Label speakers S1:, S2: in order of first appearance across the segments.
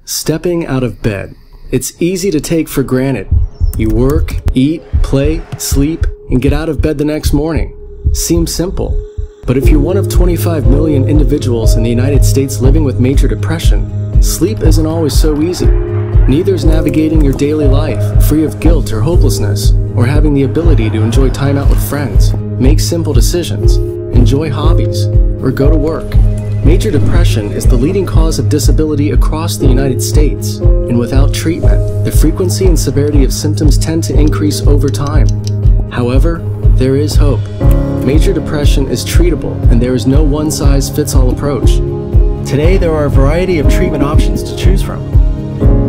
S1: Stepping out of bed. It's easy to take for granted. You work, eat, play, sleep, and get out of bed the next morning. Seems simple. But if you're one of 25 million individuals in the United States living with major depression, sleep isn't always so easy. Neither is navigating your daily life, free of guilt or hopelessness, or having the ability to enjoy time out with friends, make simple decisions, enjoy hobbies, or go to work. Major depression is the leading cause of disability across the United States, and without treatment, the frequency and severity of symptoms tend to increase over time. However, there is hope. Major depression is treatable, and there is no one-size-fits-all approach. Today, there are a variety of treatment options to choose from.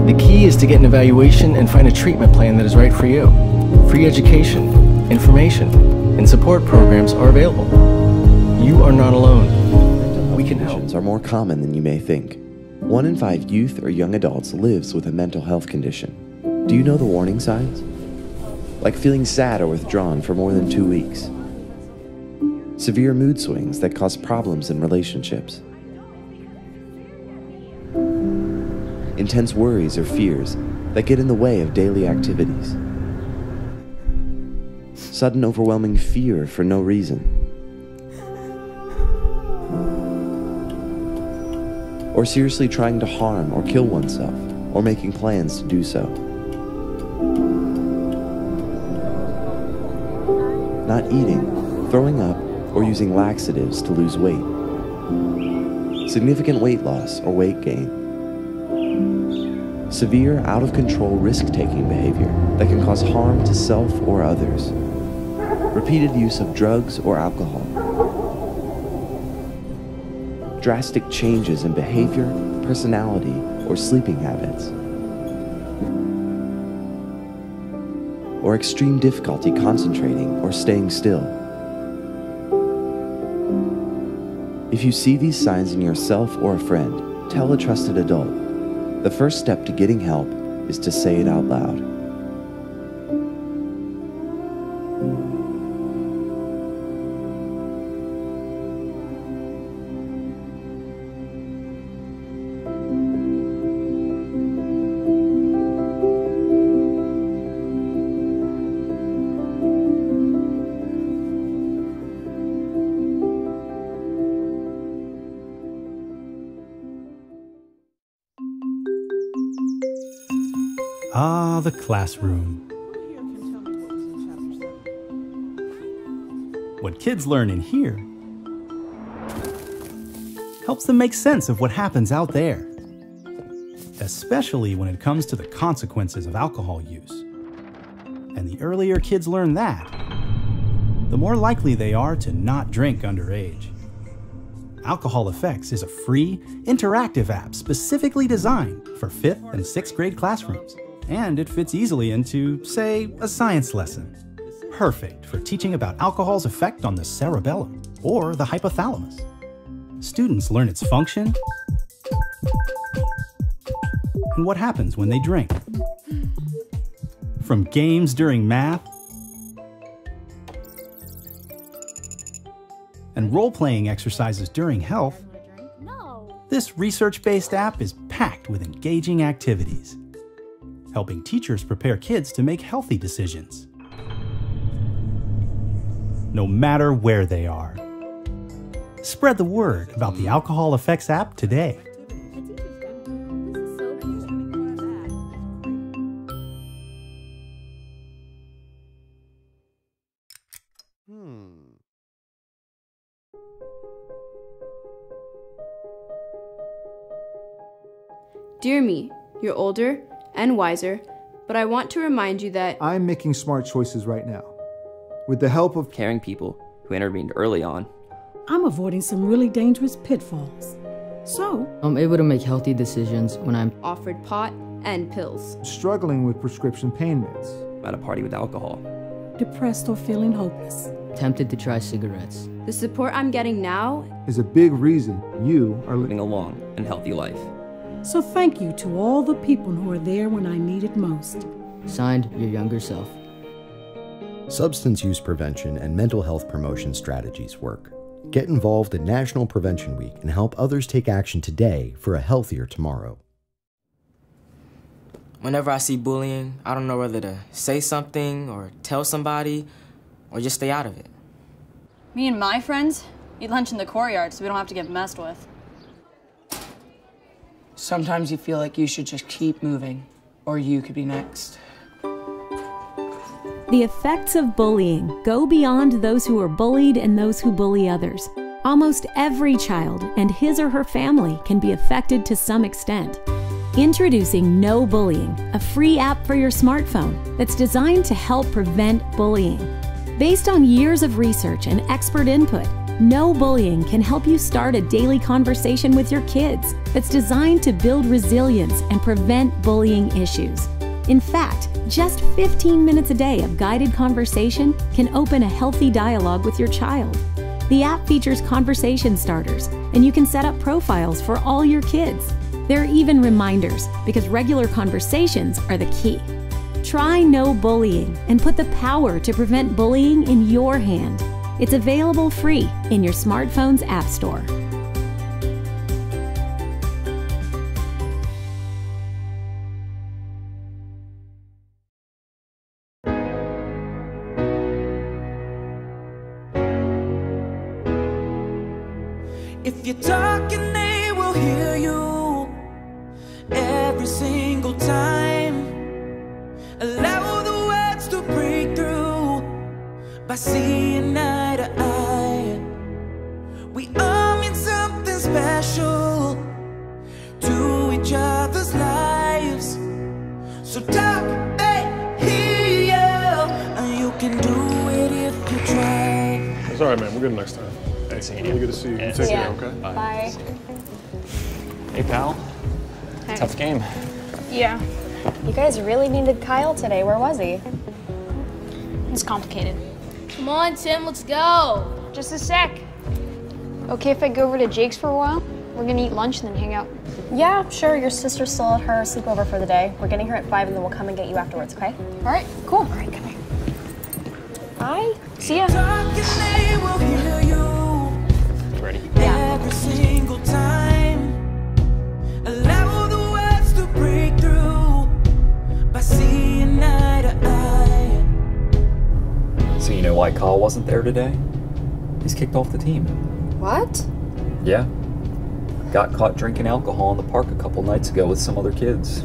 S1: The key is to get an evaluation and find a treatment plan that is right for you. Free education, information, and support programs are available. You are not alone. We can help.
S2: Conditions are more common than you may think. 1 in 5 youth or young adults lives with a mental health condition. Do you know the warning signs? Like feeling sad or withdrawn for more than 2 weeks. Severe mood swings that cause problems in relationships. Intense worries or fears that get in the way of daily activities. Sudden overwhelming fear for no reason. Or seriously trying to harm or kill oneself, or making plans to do so. Not eating, throwing up, or using laxatives to lose weight. Significant weight loss or weight gain. Severe, out-of-control risk-taking behavior that can cause harm to self or others. Repeated use of drugs or alcohol. Drastic changes in behavior, personality, or sleeping habits. Or extreme difficulty concentrating or staying still. If you see these signs in yourself or a friend, tell a trusted adult. The first step to getting help is to say it out loud.
S3: Ah, the classroom. What kids learn in here helps them make sense of what happens out there, especially when it comes to the consequences of alcohol use. And the earlier kids learn that, the more likely they are to not drink underage. Alcohol Effects is a free, interactive app specifically designed for 5th and 6th grade classrooms. And it fits easily into, say, a science lesson. Perfect for teaching about alcohol's effect on the cerebellum or the hypothalamus. Students learn its function and what happens when they drink. From games during math and role-playing exercises during health, this research-based app is packed with engaging activities, helping teachers prepare kids to make healthy decisions, no matter where they are. Spread the word about the Alcohol Effects app today.
S4: Dear me, you're older and wiser, but I want to remind you that
S5: I'm making smart choices right now. With the help of
S6: caring people who intervened early on,
S7: I'm avoiding some really dangerous pitfalls. So,
S8: I'm able to make healthy decisions when I'm
S4: offered pot and pills,
S5: struggling with prescription pain meds,
S6: at a party with alcohol,
S7: depressed or feeling hopeless,
S8: tempted to try cigarettes.
S4: The support I'm getting now
S5: is a big reason you are
S6: living a long and healthy life.
S7: So thank you to all the people who are there when I need it most.
S8: Signed, your younger self.
S9: Substance use prevention and mental health promotion strategies work. Get involved in National Prevention Week and help others take action today for a healthier tomorrow.
S10: Whenever I see bullying, I don't know whether to say something or tell somebody or just stay out of it.
S11: Me and my friends eat lunch in the courtyard so we don't have to get messed with.
S12: Sometimes you feel like you should just keep moving, or you could be next.
S7: The effects of bullying go beyond those who are bullied and those who bully others. Almost every child and his or her family can be affected to some extent. Introducing No Bullying, a free app for your smartphone that's designed to help prevent bullying. Based on years of research and expert input, No Bullying can help you start a daily conversation with your kids that's designed to build resilience and prevent bullying issues. In fact, just 15 minutes a day of guided conversation can open a healthy dialogue with your child. The app features conversation starters, and you can set up profiles for all your kids. There are even reminders, because regular conversations are the key. Try No Bullying and put the power to prevent bullying in your hand. It's available free in your smartphone's app store.
S13: If you're talking, they will hear you every single time. Allow the words to break through by seeing eye to eye. We all mean something special to each other's lives. So talk, hear, and you can do it if you try.
S14: It's all right, man. We're good next time. Hey, seeing you. Really good to see you. You take care, okay?
S11: Bye.
S15: Hey, pal.
S11: Hey.
S15: Tough game.
S11: Yeah.
S16: You guys really needed Kyle today. Where was he?
S11: It's complicated.
S17: Come on, Tim, let's go.
S16: Just a sec. Okay if I go over to Jake's for a while? We're gonna eat lunch and then hang out. Yeah, sure. Your sister's still at her sleepover for the day. We're getting her at 5 and then we'll come and get you afterwards, okay? All right, cool. All right, come here. Bye. See ya.
S15: Ready?
S13: Every single time. Allow the words to break through by seeing eye to eye.
S15: So you know why Kyle wasn't there today? He's kicked off the team.
S16: What?
S15: Yeah. Got caught drinking alcohol in the park a couple nights ago with some other kids.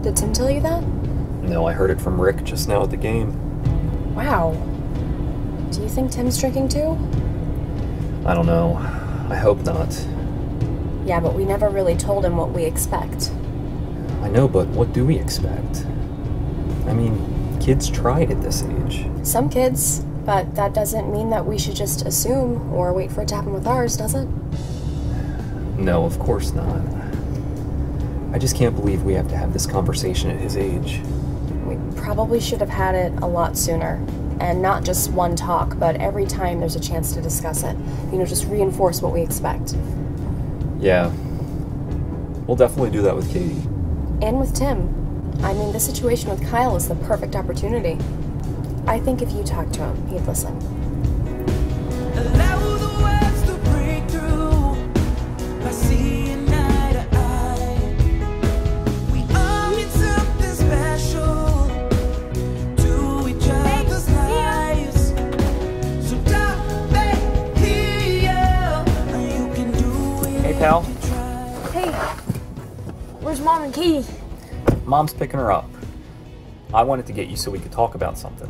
S16: Did Tim tell you that?
S15: No, I heard it from Rick just now at the game.
S16: Wow. Do you think Tim's drinking too?
S15: I don't know. I hope not.
S16: Yeah, but we never really told him what we expect.
S15: I know, but what do we expect? I mean, kids try at this age.
S16: Some kids, but that doesn't mean that we should just assume or wait for it to happen with ours, does it?
S15: No, of course not. I just can't believe we have to have this conversation at his age.
S16: We probably should have had it a lot sooner. And not just one talk, but every time there's a chance to discuss it. You know, just reinforce what we expect.
S15: Yeah. We'll definitely do that with Katie.
S16: And with Tim. I mean, this situation with Kyle is the perfect opportunity. I think if you talk to him, he'd listen.
S13: Allow the words to break through by seeing eye to eye. We all need something special to each other's lives. So talk, hear, and you can do it.
S15: Hey, pal.
S16: Hey, where's Mom and Katie?
S15: Mom's picking her up. I wanted to get you so we could talk about something.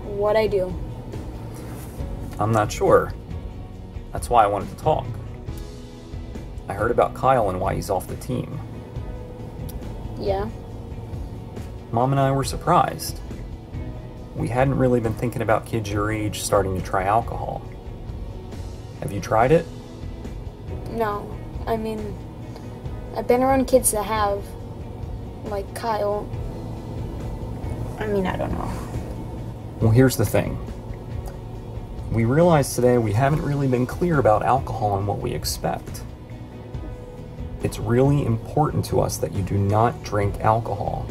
S16: What'd I do?
S15: I'm not sure. That's why I wanted to talk. I heard about Kyle and why he's off the team.
S16: Yeah?
S15: Mom and I were surprised. We hadn't really been thinking about kids your age starting to try alcohol. Have you tried it?
S16: No. I mean, I've been around kids that have, like Kyle. I mean, I don't know.
S15: Well, here's the thing. We realized today we haven't really been clear about alcohol and what we expect. It's really important to us that you do not drink alcohol.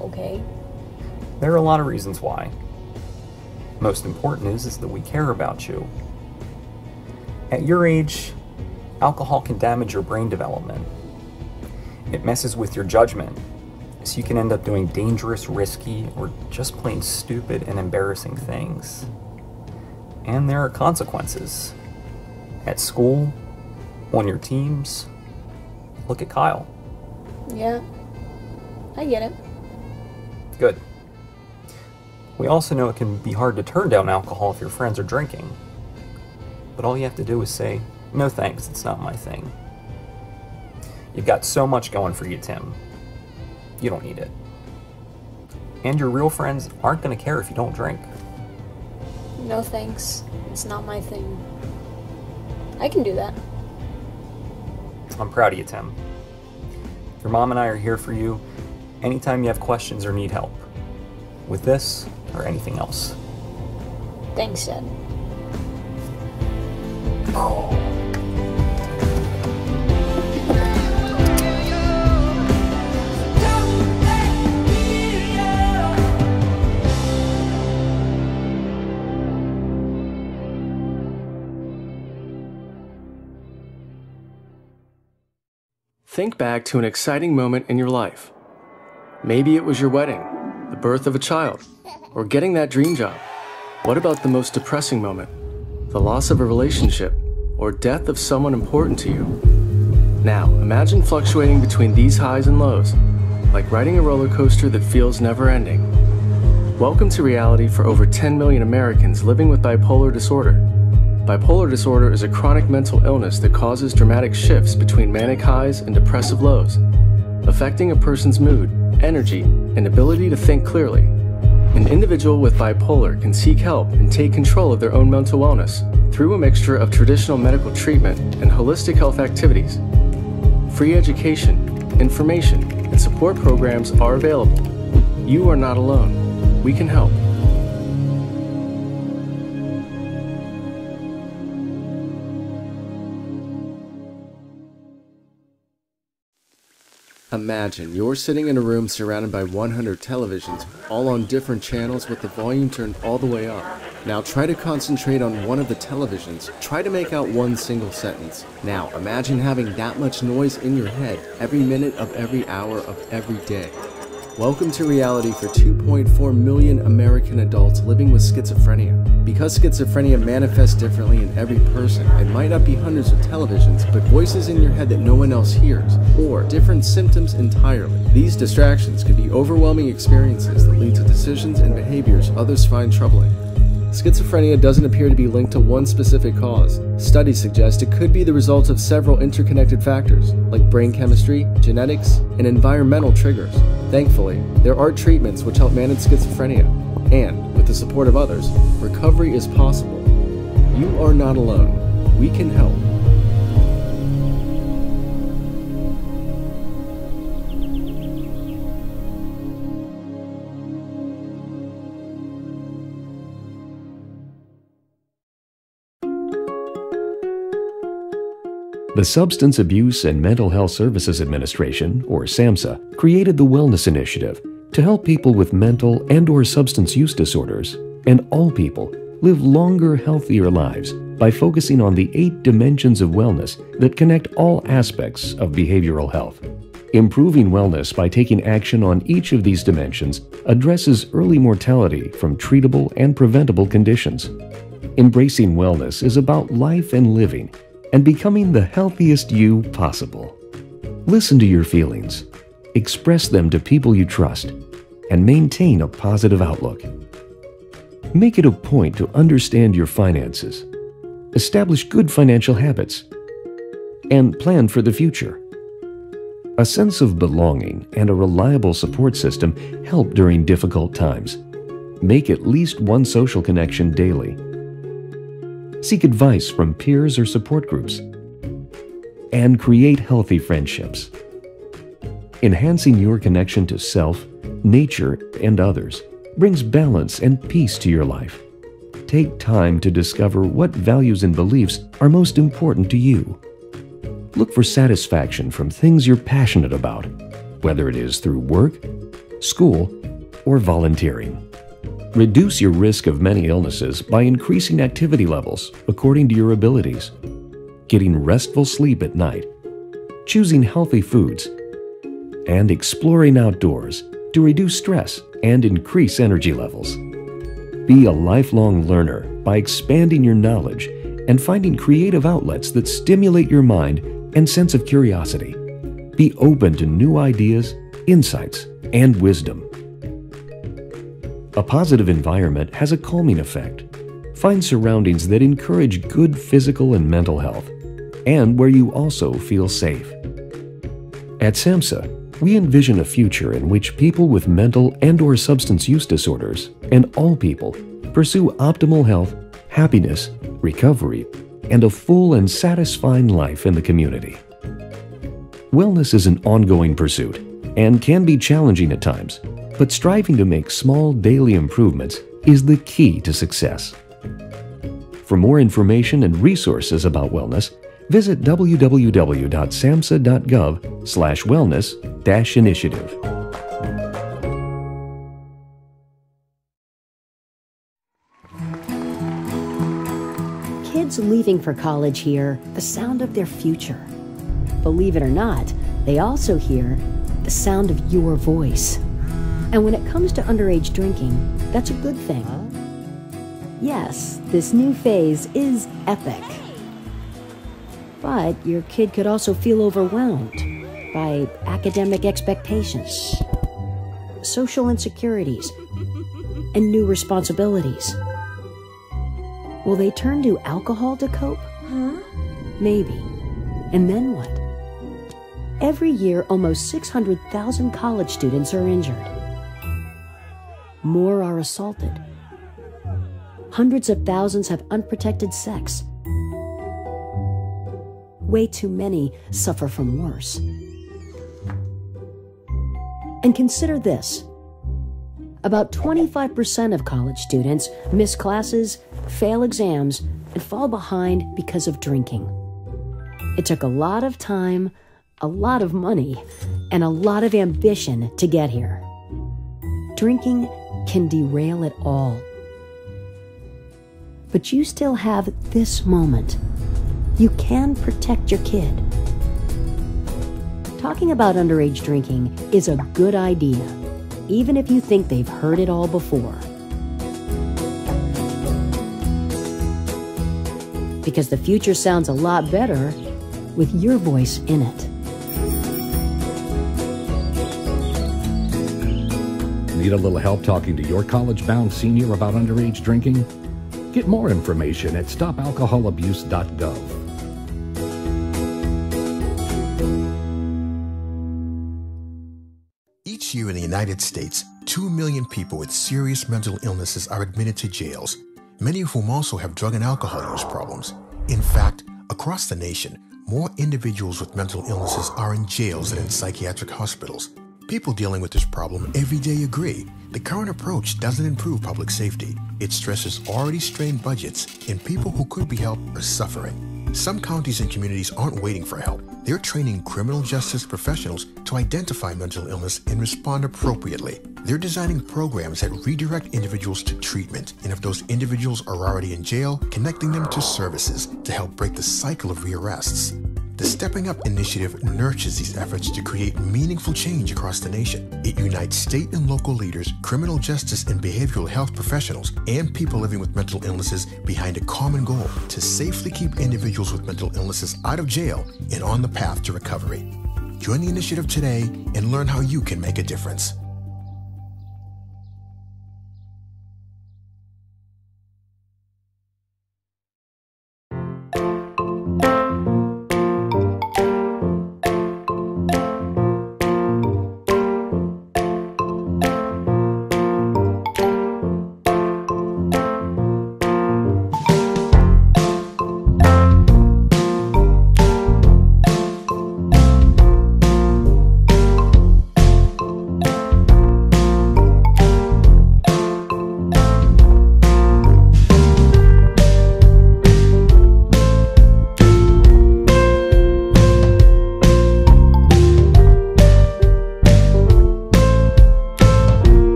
S16: Okay.
S15: There are a lot of reasons why. Most important is that we care about you. At your age, alcohol can damage your brain development. It messes with your judgment, so you can end up doing dangerous, risky, or just plain stupid and embarrassing things. And there are consequences. At school, on your teams. Look at Kyle.
S16: Yeah, I get it.
S15: Good. We also know it can be hard to turn down alcohol if your friends are drinking. But all you have to do is say, no thanks, it's not my thing. You've got so much going for you, Tim. You don't need it. And your real friends aren't going to care if you don't drink.
S16: No thanks, it's not my thing. I can do that.
S15: I'm proud of you, Tim. Your mom and I are here for you anytime you have questions or need help. With this or anything else.
S16: Thanks, Dad.
S1: Think back to an exciting moment in your life. Maybe it was your wedding, the birth of a child, or getting that dream job. What about the most depressing moment? The loss of a relationship, or death of someone important to you. Now, imagine fluctuating between these highs and lows, like riding a roller coaster that feels never-ending. Welcome to reality for over 10 million Americans living with bipolar disorder. Bipolar disorder is a chronic mental illness that causes dramatic shifts between manic highs and depressive lows, affecting a person's mood, energy, and ability to think clearly. An individual with bipolar can seek help and take control of their own mental wellness through a mixture of traditional medical treatment and holistic health activities. Free education, information, and support programs are available. You are not alone. We can help. Imagine you're sitting in a room surrounded by 100 televisions, all on different channels with the volume turned all the way up. Now try to concentrate on one of the televisions. Try to make out one single sentence. Now imagine having that much noise in your head every minute of every hour of every day. Welcome to reality for 2.4 million American adults living with schizophrenia. Because schizophrenia manifests differently in every person, it might not be hundreds of televisions, but voices in your head that no one else hears, or different symptoms entirely. These distractions can be overwhelming experiences that lead to decisions and behaviors others find troubling. Schizophrenia doesn't appear to be linked to one specific cause. Studies suggest it could be the result of several interconnected factors, like brain chemistry, genetics, and environmental triggers. Thankfully, there are treatments which help manage schizophrenia, and, with the support of others, recovery is possible. You are not alone. We can help.
S18: The Substance Abuse and Mental Health Services Administration, or SAMHSA, created the Wellness Initiative to help people with mental and/or substance use disorders, and all people, live longer, healthier lives by focusing on the 8 dimensions of wellness that connect all aspects of behavioral health. Improving wellness by taking action on each of these dimensions addresses early mortality from treatable and preventable conditions. Embracing wellness is about life and living, and becoming the healthiest you possible. Listen to your feelings, express them to people you trust, and maintain a positive outlook. Make it a point to understand your finances, establish good financial habits, and plan for the future. A sense of belonging and a reliable support system help during difficult times. Make at least one social connection daily. Seek advice from peers or support groups, and create healthy friendships. Enhancing your connection to self, nature, and others brings balance and peace to your life. Take time to discover what values and beliefs are most important to you. Look for satisfaction from things you're passionate about, whether it is through work, school, or volunteering. Reduce your risk of many illnesses by increasing activity levels according to your abilities. getting restful sleep at night, choosing healthy foods, and exploring outdoors to reduce stress and increase energy levels. Be a lifelong learner by expanding your knowledge and finding creative outlets that stimulate your mind and sense of curiosity. Be open to new ideas, insights, and wisdom. A positive environment has a calming effect. Find surroundings that encourage good physical and mental health, and where you also feel safe. At SAMHSA, we envision a future in which people with mental and/or substance use disorders, and all people, pursue optimal health, happiness, recovery, and a full and satisfying life in the community. Wellness is an ongoing pursuit and can be challenging at times, but striving to make small daily improvements is the key to success. For more information and resources about wellness, visit www.samhsa.gov/wellness-initiative.
S19: Kids leaving for college hear the sound of their future. Believe it or not, they also hear the sound of your voice. And when it comes to underage drinking, that's a good thing. Yes, this new phase is epic. But your kid could also feel overwhelmed by academic expectations, social insecurities, and new responsibilities. Will they turn to alcohol to cope? Maybe. And then what? Every year, almost 600,000 college students are injured. More are assaulted. Hundreds of thousands have unprotected sex. Way too many suffer from worse. And consider this. About 25% of college students miss classes, fail exams, and fall behind because of drinking. It took a lot of time, a lot of money, and a lot of ambition to get here. Drinking can derail it all. But you still have this moment. You can protect your kid. Talking about underage drinking is a good idea, even if you think they've heard it all before. Because the future sounds a lot better with your voice in it.
S20: Need a little help talking to your college-bound senior about underage drinking? Get more information at stopalcoholabuse.gov.
S21: Each year in the United States, 2 million people with serious mental illnesses are admitted to jails, many of whom also have drug and alcohol use problems. In fact, across the nation, more individuals with mental illnesses are in jails than in psychiatric hospitals. People dealing with this problem every day agree the current approach doesn't improve public safety. It stresses already strained budgets, and people who could be helped are suffering. Some counties and communities aren't waiting for help. They're training criminal justice professionals to identify mental illness and respond appropriately. They're designing programs that redirect individuals to treatment, and if those individuals are already in jail, connecting them to services to help break the cycle of rearrests. The Stepping Up initiative nurtures these efforts to create meaningful change across the nation. It unites state and local leaders, criminal justice and behavioral health professionals, and people living with mental illnesses behind a common goal to safely keep individuals with mental illnesses out of jail and on the path to recovery. Join the initiative today and learn how you can make a difference.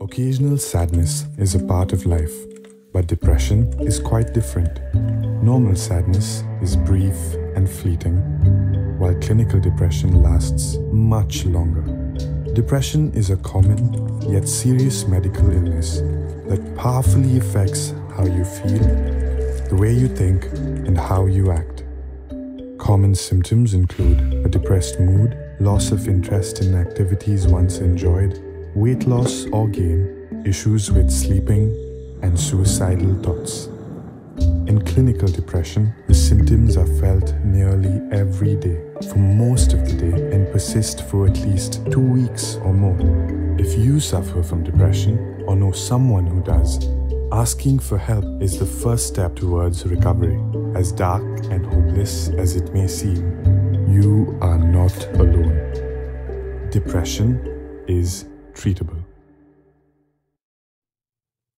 S2: Occasional sadness is a part of life, but depression is quite different. Normal sadness is brief and fleeting, while clinical depression lasts much longer. Depression is a common yet serious medical illness that powerfully affects how you feel, the way you think, and how you act. Common symptoms include a depressed mood, loss of interest in activities once enjoyed, weight loss or gain, issues with sleeping, and suicidal thoughts. In clinical depression, the symptoms are felt nearly every day, for most of the day, and persist for at least 2 weeks or more. If you suffer from depression or know someone who does, asking for help is the first step towards recovery. As dark and hopeless as it may seem, you are not alone. Depression is treatable.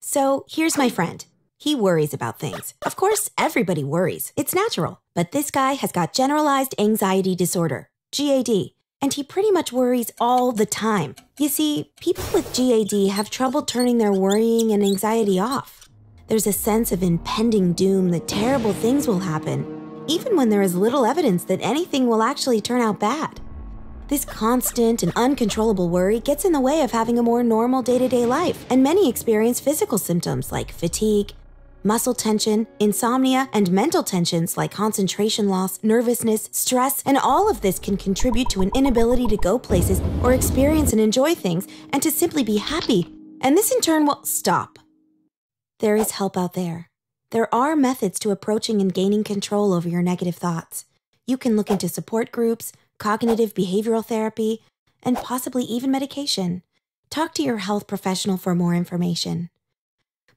S22: So here's my friend. He worries about things. Of course, everybody worries. It's natural. But this guy has got generalized anxiety disorder, GAD, and he pretty much worries all the time. You see, people with GAD have trouble turning their worrying and anxiety off. There's a sense of impending doom that terrible things will happen, even when there is little evidence that anything will actually turn out bad. This constant and uncontrollable worry gets in the way of having a more normal day-to-day life, and many experience physical symptoms like fatigue, muscle tension, insomnia, and mental tensions like concentration loss, nervousness, stress, and all of this can contribute to an inability to go places or experience and enjoy things and to simply be happy. And this in turn will stop. There is help out there. There are methods to approaching and gaining control over your negative thoughts. You can look into support groups, cognitive behavioral therapy, and possibly even medication. Talk to your health professional for more information.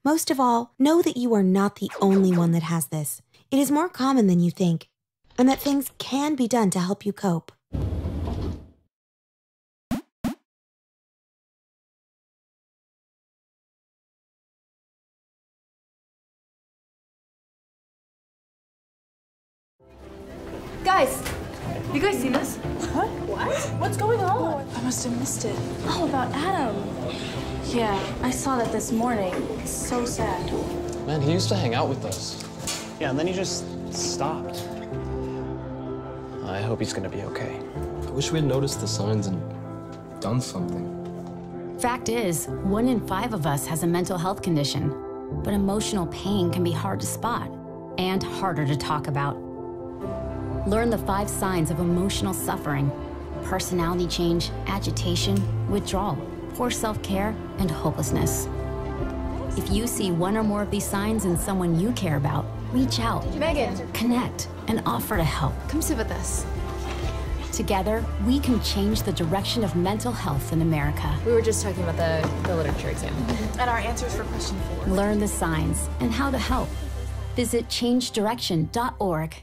S22: Most of all, know that you are not the only one that has this. It is more common than you think, and that things can be done to help you cope.
S11: Guys, you guys seen this?
S17: What? What's going on?
S11: I must have missed it. Oh, about Adam. Yeah, I saw that this morning. It's so sad.
S23: Man, he used to hang out with us.
S24: Yeah, and then he just stopped. I hope he's gonna be okay.
S23: I wish we had noticed the signs and done something.
S25: Fact is, 1 in 5 of us has a mental health condition, but emotional pain can be hard to spot and harder to talk about. Learn the 5 signs of emotional suffering: personality change, agitation, withdrawal, poor self-care, and hopelessness. If you see one or more of these signs in someone you care about, reach out,
S11: Megan,
S25: connect, and offer to help.
S11: come sit with us.
S25: Together, we can change the direction of mental health in America.
S11: We were just talking about the literature exam. And our answers for question 4.
S25: Learn the signs and how to help. Visit changedirection.org.